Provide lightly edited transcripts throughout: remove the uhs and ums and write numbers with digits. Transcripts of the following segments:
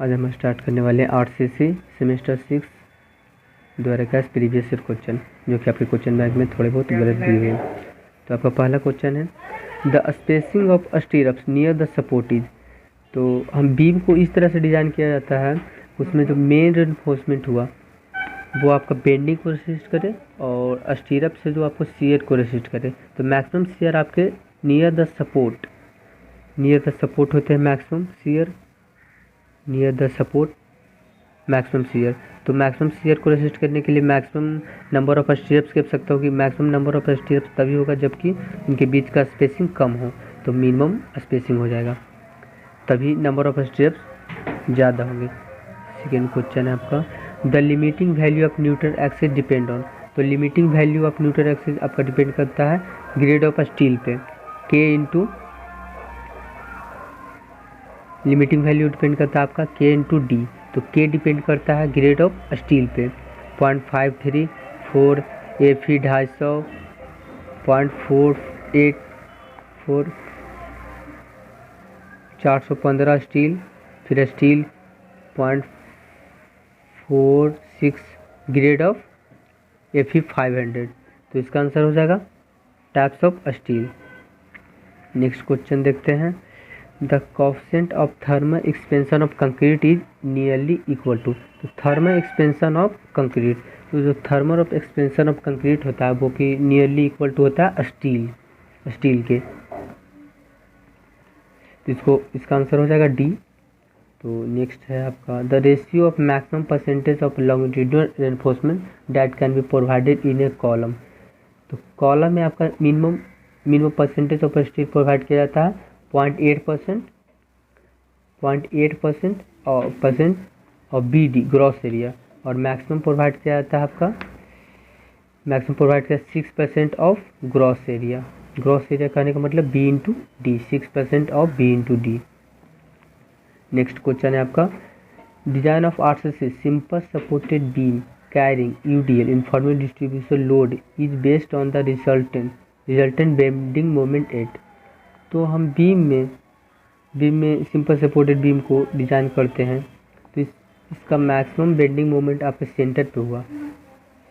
आज हम स्टार्ट करने वाले हैं आरसीसी सेमेस्टर 6 द्वारा का प्रीवियस ईयर क्वेश्चन, जो कि आपके क्वेश्चन बैंक में थोड़े बहुत गलत दिए हुए हैं। तो आपका पहला क्वेश्चन है the spacing of स्टीरअप्स near the support is. तो हम बीम को इस तरह से डिज़ाइन किया जाता है, उसमें जो मेन रेनफोर्समेंट हुआ वो आपका बेंडिंग को रेसिस्ट करे और स्टीरअप से जो आपको शियर को रेसिस्ट करे। तो मैक्सिमम शियर आपके नियर द सपोर्ट होते हैं, maximum shear near the support maximum shear. तो मैक्सिमम शियर को रेसिस्ट करने के लिए मैक्सिमम नंबर ऑफ स्टीरअप्स कह सकता हूँ कि मैक्सिमम नंबर ऑफ स्टीरअप्स तभी होगा जबकि इनके बीच का स्पेसिंग कम हो, तो मिनिमम स्पेसिंग हो जाएगा, तभी नंबर ऑफ स्टीरअप्स ज़्यादा होंगे। सेकेंड क्वेश्चन है आपका the limiting value of Newton axis depend on. तो limiting value of Newton axis आपका डिपेंड करता है ग्रेड ऑफ स्टील पे, के इंटू लिमिटिंग वैल्यू डिपेंड करता है आपका के इंटू डी। तो के डिपेंड करता है ग्रेड ऑफ स्टील पे 0.534 एफी 250 0.484 415 स्टील, फिर स्टील 0.46 ग्रेड ऑफ एफी 500। तो इसका आंसर हो जाएगा types of steel. Next question देखते हैं the coefficient of thermal expansion of concrete is nearly equal to. तो थर्मल एक्सपेंशन ऑफ कंक्रीट, तो जो thermal of expansion of concrete होता है वो कि नियरली इक्वल टू होता है स्टील के। तो इसका आंसर हो जाएगा डी। तो नेक्स्ट है आपका the ratio of maximum percentage of longitudinal reinforcement that can be provided in a column. तो कॉलम में आपका minimum percentage of steel provide किया जाता है 0.8% और बी डी ग्रॉस एरिया, और मैक्सिमम प्रोवाइड किया जाता है आपका 6% of gross area. Gross area कहने का मतलब B into D, 6% of B into D. Next question है आपका design of RCC simple supported beam carrying UDL informal distribution load is based on the resultant bending moment at. तो हम beam में simple supported beam को design करते हैं, तो इसका मैक्सिमम बेंडिंग मोमेंट आपके सेंटर पे हुआ,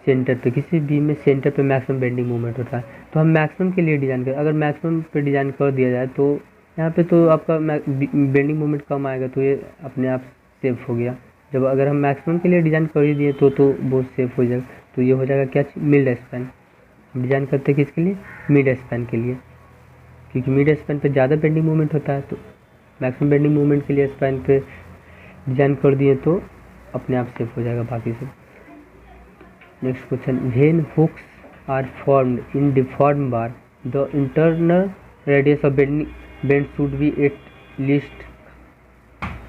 सेंटर पे किसी बीम में सेंटर पे मैक्सिमम बेंडिंग मोमेंट होता है। तो हम मैक्सिमम के लिए डिज़ाइन करें, अगर मैक्सिमम पे डिज़ाइन कर दिया जाए तो यहाँ पे तो आपका बेंडिंग मोमेंट कम आएगा, तो ये अपने आप सेफ हो गया। जब अगर हम मैक्सिमम के लिए डिज़ाइन कर ही दिए तो वो सेफ हो जाएगा। तो ये हो जाएगा क्या, मिड स्पैन। हम डिज़ाइन करते हैं किसके लिए, मिड स्पैन के लिए, क्योंकि मिड स्पैन पे ज़्यादा बेंडिंग मोमेंट होता है। तो मैक्सिमम बेंडिंग मोमेंट के लिए स्पैन पे डिज़ाइन कर दिए तो अपने आप सेफ हो जाएगा बाकी से। Next question when hooks are formed in deform bar the internal radius of bend should be at least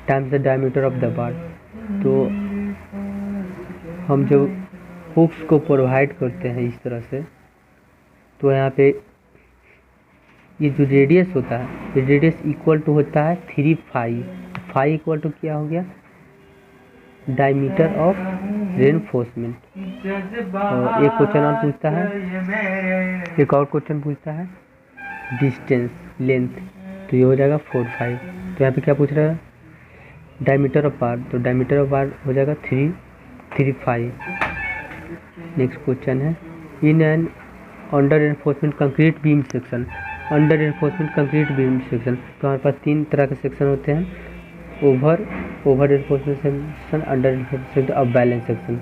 times the diameter of the bar. तो हम जब हुक्स को प्रोवाइड करते हैं इस तरह से, तो यहाँ पे ये जो रेडियस होता है, ये रेडियस इक्वल टू होता है 3 फाई इक्वल टू क्या हो गया, डायमीटर ऑफ रेनफोर्समेंट। और एक क्वेश्चन और पूछता है, एक और क्वेश्चन पूछता है डिस्टेंस लेंथ, तो ये हो जाएगा 4 5। तो यहाँ पे क्या पूछ रहा है, डायमीटर ऑफ बार, तो डायमीटर ऑफ बार हो जाएगा 3 5। नेक्स्ट क्वेश्चन है in an under reinforcement concrete beam section, under reinforcement concrete beam section. तो हमारे पास 3 तरह के सेक्शन होते हैं, over reinforcement section, under reinforcement section और बैलेंस सेक्शन।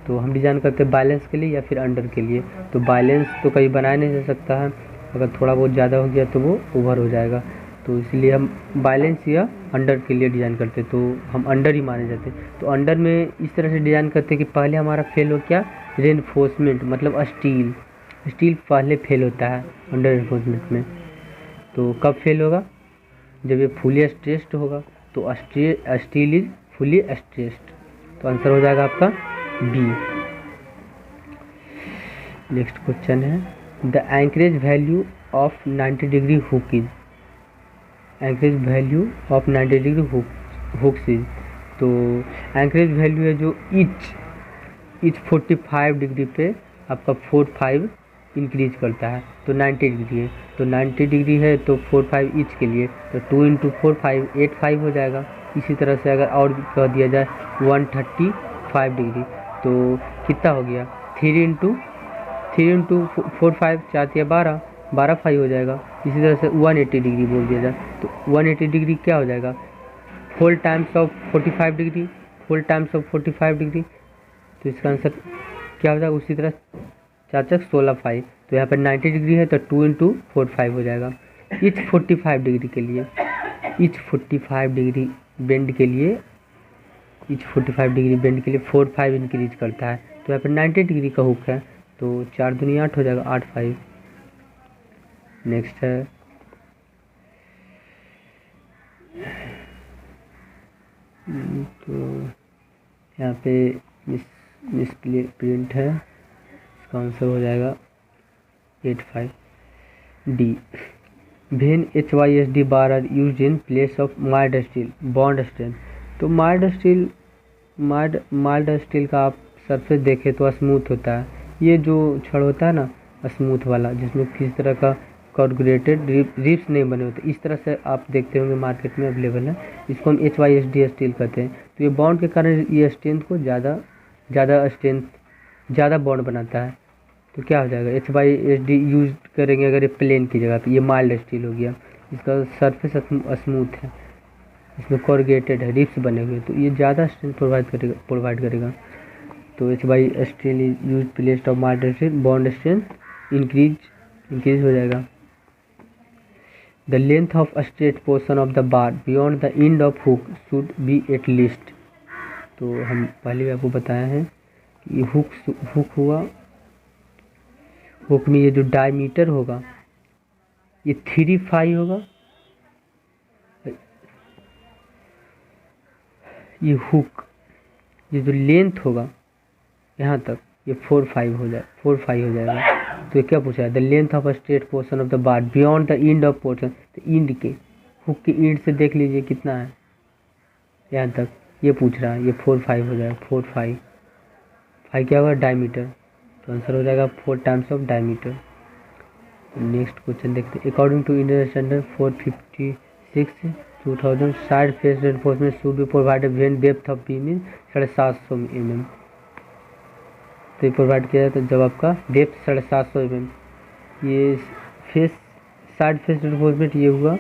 तो हम डिज़ाइन करते हैं बैलेंस के लिए या फिर अंडर के लिए। तो बैलेंस तो कहीं बनाया नहीं जा सकता है, अगर थोड़ा बहुत ज़्यादा हो गया तो वो ओवर हो जाएगा, तो इसलिए हम बैलेंस या अंडर के लिए डिज़ाइन करते हैं, तो हम अंडर ही माने जाते हैं। तो अंडर में इस तरह से डिज़ाइन करते हैं कि पहले हमारा फेल हो क्या, रेनफोर्समेंट मतलब स्टील पहले फेल होता है अंडर रेनफोर्समेंट में। तो कब फेल होगा, जब ये फुली स्ट्रेस्ड होगा, तो स्टील इज फुली स्ट्रेस्ड। तो आंसर हो जाएगा आपका बी। नेक्स्ट क्वेश्चन है the anchorage value of 90 degree hook is, anchorage value of 90 degree hooks is. तो एंकरेज वैल्यू है जो इच 45 डिग्री पे आपका 45 इंक्रीज करता है, तो 90 डिग्री है, तो 90 डिग्री है तो 45 ईच के लिए, तो 2 × 4 5 8 5 हो जाएगा। इसी तरह से अगर और भी कह दिया जाए 135 डिग्री, तो कितना हो गया 3 इंटू 4 5 4 या 12 12 फाइव हो जाएगा। इसी तरह से 180 डिग्री बोल दिया जाए तो 180 डिग्री क्या हो जाएगा 4 times of 45 degree, 4 times of 45 degree, तो इसका आंसर क्या हो जाएगा। उसी तरह 4 चक 16 फाइव, तो यहाँ पर 90 डिग्री है तो 2 इंटू 4 5 हो जाएगा। इच 45 डिग्री के लिए, इच 45 डिग्री बेंड के लिए, इच 45 डिग्री बेंड के लिए 4 5 इंक्रीज करता है, तो यहाँ पर 90 डिग्री का हुक है तो 4 दूनी 8 हो जाएगा 8 5। नेक्स्ट है तो यहाँ पे मिस प्रिंट है, इसका आंसर हो जाएगा 85 D. When HYSD bar are use in place of mild steel bond strength, तो माइल्ड स्टील का आप सरफेस देखें तो स्मूथ होता है। ये जो छड़ होता है ना स्मूथ वाला, जिसमें किसी तरह का कॉर्गुलेटेड रिप्स नहीं बने होते, इस तरह से आप देखते होंगे मार्केट में अवेलेबल है, इसको हम HYSD स्टील कहते हैं। तो ये बॉन्ड के कारण ये स्ट्रेंथ को ज़्यादा बॉन्ड बनाता है, तो क्या हो जाएगा HYSD यूज करेंगे अगर ये प्लेन की जगह पे। ये माइल्ड स्टील हो गया, इसका सरफेस स्मूथ है, इसमें कॉर्गेटेड है, रिप्स बने हुए, तो ये ज़्यादा स्ट्रेंथ प्रोवाइड करेगा। तो HY steel is use place of mild steel, bond strength increase हो जाएगा। The length of straight portion of the bar beyond the end of hook should be at least, तो हम पहले भी आपको बताया है कि हुक हुआ, हुक में ये जो डायमीटर होगा ये 3 5 होगा, ये हुक ये जो लेंथ होगा यहाँ तक ये 4 5 हो जाएगा। तो ये क्या पूछा है the length of a straight portion of the bar beyond the end of portion, तो एंड के हुक के एंड से देख लीजिए कितना है यहाँ तक, ये पूछ रहा है, ये 4 5 हो जाएगा। 4 5 क्या होगा डायमीटर, तो आंसर हो जाएगा 4 times of diameter. Next question देखते हैं। According to Indian standard 456 2000 side face reinforcement should be provided when depth of beam is 750 mm, तो ये प्रोवाइड किया जाए तो जब आपका डेप्थ 750 mm, ये फेस साइड फेस रेनफोर्समेंट ये हुआ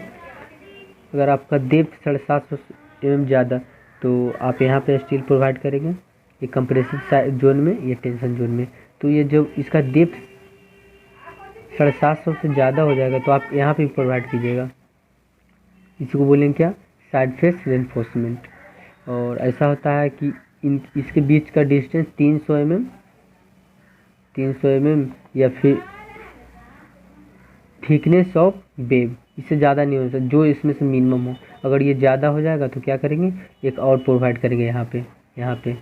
अगर आपका डेप्थ 750 mm ज़्यादा, तो आप यहाँ पे स्टील प्रोवाइड करेंगे, ये कंप्रेसिव जोन में, ये टेंशन जोन में। तो ये जब इसका डेप्थ 750 से ज़्यादा हो जाएगा तो आप यहाँ पे प्रोवाइड कीजिएगा, इसको बोलेंगे क्या साइड फेस रेनफोर्समेंट। और ऐसा होता है कि इसके बीच का डिस्टेंस 300 mm या फिर थिकनेस ऑफ वेब, इससे ज़्यादा नहीं हो सकता, जो इसमें से मिनिमम हो। अगर ये ज़्यादा हो जाएगा तो क्या करेंगे एक और प्रोवाइड करेंगे यहाँ पे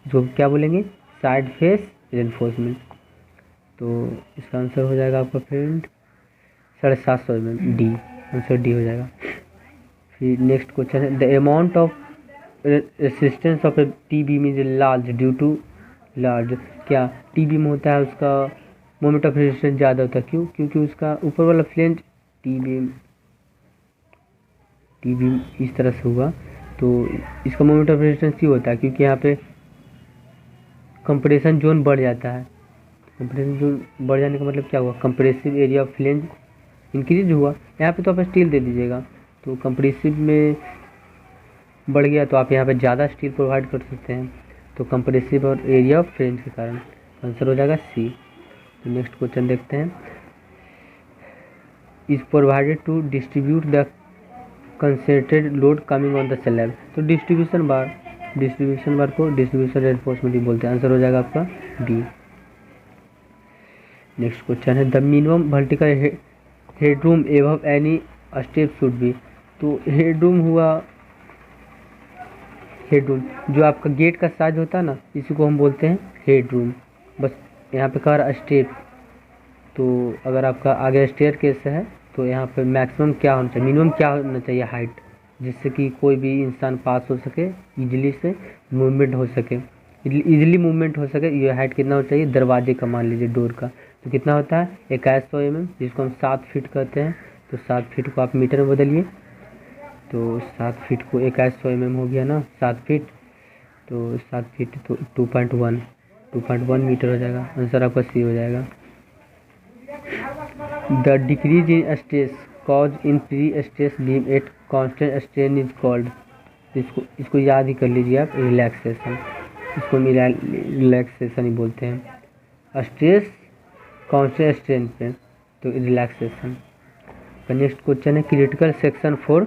जो क्या बोलेंगे साइड फेस रेनफोर्समेंट, तो इसका आंसर हो जाएगा आपका friend 750 mm, D, answer D हो जाएगा। फिर नेक्स्ट क्वेश्चन है the amount of resistance of a T beam is large due to large, क्या टी बीम होता है उसका मोमेंट ऑफ रेजिस्टेंस ज़्यादा होता है, क्यों? क्योंकि उसका ऊपर वाला फ्लेंज टी बीम इस तरह से हुआ, तो इसका मोमेंट ऑफ रेजिस्टेंस क्यों होता है, क्योंकि यहाँ पे कंप्रेशन जोन बढ़ जाता है। कंप्रेशन जोन बढ़ जाने का मतलब क्या हुआ, compressive area of flange increase हुआ। यहाँ पे तो आप स्टील दे दीजिएगा, तो कंप्रेसिव में बढ़ गया तो आप यहाँ पे ज़्यादा स्टील प्रोवाइड कर सकते हैं, तो कंप्रेसिव और एरिया ऑफ फ्लेंज के कारण आंसर हो जाएगा सी। तो नेक्स्ट क्वेश्चन देखते हैं। Is provided to distribute the concentrated load coming on the slab, तो डिस्ट्रीब्यूशन बार को डिस्ट्रीब्यूशन रेनफोर्समेंट भी बोलते हैं, आंसर हो जाएगा आपका डी। नेक्स्ट क्वेश्चन है the minimum vertical headroom above any step should be, तो हेडरूम हुआ, हेडरूम जो आपका गेट का साइज होता है ना, इसी को हम बोलते हैं हेडरूम। बस यहाँ पे कह रहा स्टेप, तो अगर आपका आगे स्टेयर केस है तो यहाँ पे मैक्सिमम क्या होना चाहिए, मिनिमम क्या होना चाहिए हाइट, जिससे कि कोई भी इंसान पास हो सके, इजीली से मूवमेंट हो सके, इजीली मूवमेंट हो सके। ये हाइट कितना होना चाहिए दरवाजे का, मान लीजिए डोर का, तो कितना होता है 2100 mm, जिसको हम 7 फीट कहते हैं, तो 7 फीट को आप मीटर में बदलिए तो 7 फीट को 100 mm हो गया ना, 7 फीट, तो 7 फीट तो 2.1 मीटर हो जाएगा। आंसर आपका सी हो जाएगा। The decrease in stress cause in pre stress beam at constant strain is called. इसको याद ही कर लीजिए आप, रिलैक्सेशन। इसको रिलैक्सेशन ही बोलते हैं। स्ट्रेस कांस्टेंट स्ट्रेन पे तो रिलैक्सेशन। नेक्स्ट क्वेश्चन है critical section for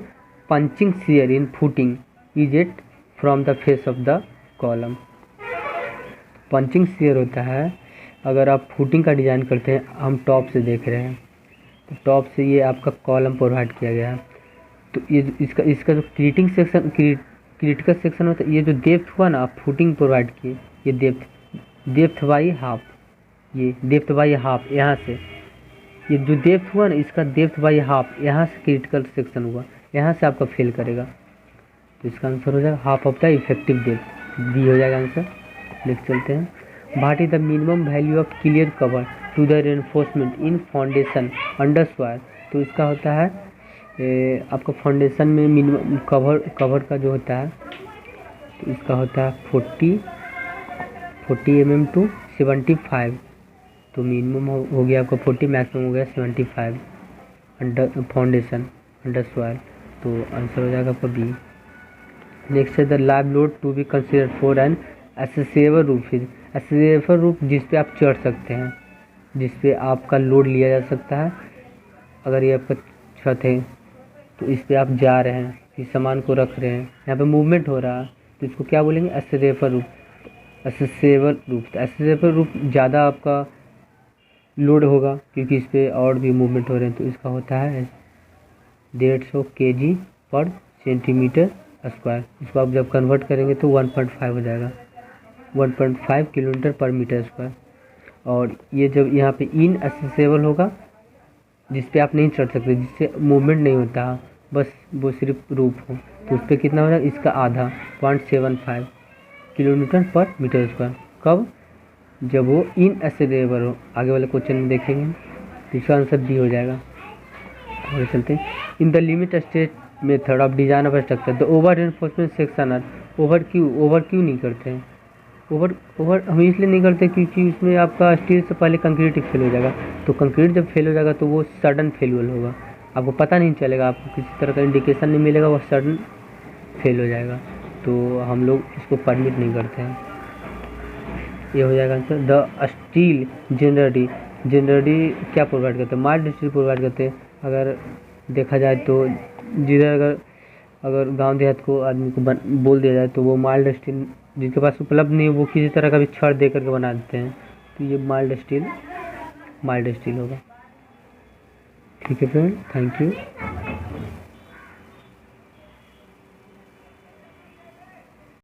punching shear in footing is it from the face of the column. Punching shear होता है अगर आप फुटिंग का डिज़ाइन करते हैं, हम टॉप से देख रहे हैं, तो टॉप से ये आपका कॉलम प्रोवाइड किया गया है, तो ये इसका जो क्रिटिकल सेक्शन होता है, ये जो डेप्थ हुआ ना, आप फुटिंग प्रोवाइड किए, ये डेप्थ बाई हाफ, ये डेप्थ बाई हाफ, यहाँ से ये जो डेप्थ हुआ ना, इसका डेप्थ बाई हाफ, यहाँ से क्रिटिकल सेक्शन हुआ, यहाँ से आपका फेल करेगा, तो इसका आंसर हो जाएगा half of the effective depth, B हो जाएगा आंसर। नेक्स्ट चलते हैं। What is the minimum value of clear cover to the reinforcement in foundation under soil. तो इसका होता है आपका फाउंडेशन में मिनिमम कवर का जो होता है, तो इसका होता है 40 mm टू 75, तो मिनिमम हो गया आपका 40, मैक्सिमम हो गया 75 अंडर फाउंडेशन अंडर सॉइल, तो आंसर हो जाएगा आपका बी। नेक्स्ट है the live load to be considered for an accessible roof. Accessible roof जिस पे आप चढ़ सकते हैं, जिस पे आपका लोड लिया जा सकता है। अगर ये आपका छत है तो इस पे आप जा रहे हैं, इस सामान को रख रहे हैं, यहाँ पे मूवमेंट हो रहा है, तो इसको क्या बोलेंगे, एसेसेबल रूफ। एसेसेबल रूफ, तो एसेसेबल रूफ ज़्यादा आपका लोड होगा क्योंकि इस पे और भी मूवमेंट हो रहे हैं, तो इसका होता है 150 kg पर सेंटीमीटर स्क्वायर। इसको आप जब कन्वर्ट करेंगे तो 1.5 हो जाएगा, 1.5 किलोमीटर पर मीटर स्क्वायर। और ये जब यहाँ पे इन एसेसेबल होगा जिस पे आप नहीं चढ़ सकते, जिससे मूवमेंट नहीं होता, बस वो सिर्फ रूफ हो, तो उस पर कितना हो जाएगा, इसका आधा 0.75 किलोमीटर पर मीटर स्क्वायर। कब, जब वो इन एसेसेबल हो। आगे वाले क्वेश्चन में देखेंगे, तो इसका आंसर डी हो जाएगा। आगे चलते हैं। In the limit state method of design of structure the over reinforcement section are over क्यों नहीं करते हैं। ओवर हम इसलिए नहीं करते क्योंकि उसमें आपका स्टील से पहले कंक्रीट फेल हो जाएगा, तो कंक्रीट जब फेल हो जाएगा तो वो सडन फेल्यूर होगा, आपको पता नहीं चलेगा, आपको किसी तरह का इंडिकेशन नहीं मिलेगा, वो सडन फेल हो जाएगा, तो हम लोग इसको परमिट नहीं करते हैं। ये हो जाएगा आंसर। द स्टील जनरली क्या प्रोवाइड करते हैं, माइल्ड स्टील प्रोवाइड करते हैं। अगर देखा जाए तो जिधर अगर गांव देहात को आदमी को बोल दिया जाए तो वो माइल्ड स्टील जिनके पास उपलब्ध नहीं है वो किसी तरह का भी छड़ दे करके बना देते हैं, तो ये माइल्ड स्टील होगा। ठीक है फ्रेंड, थैंक यू।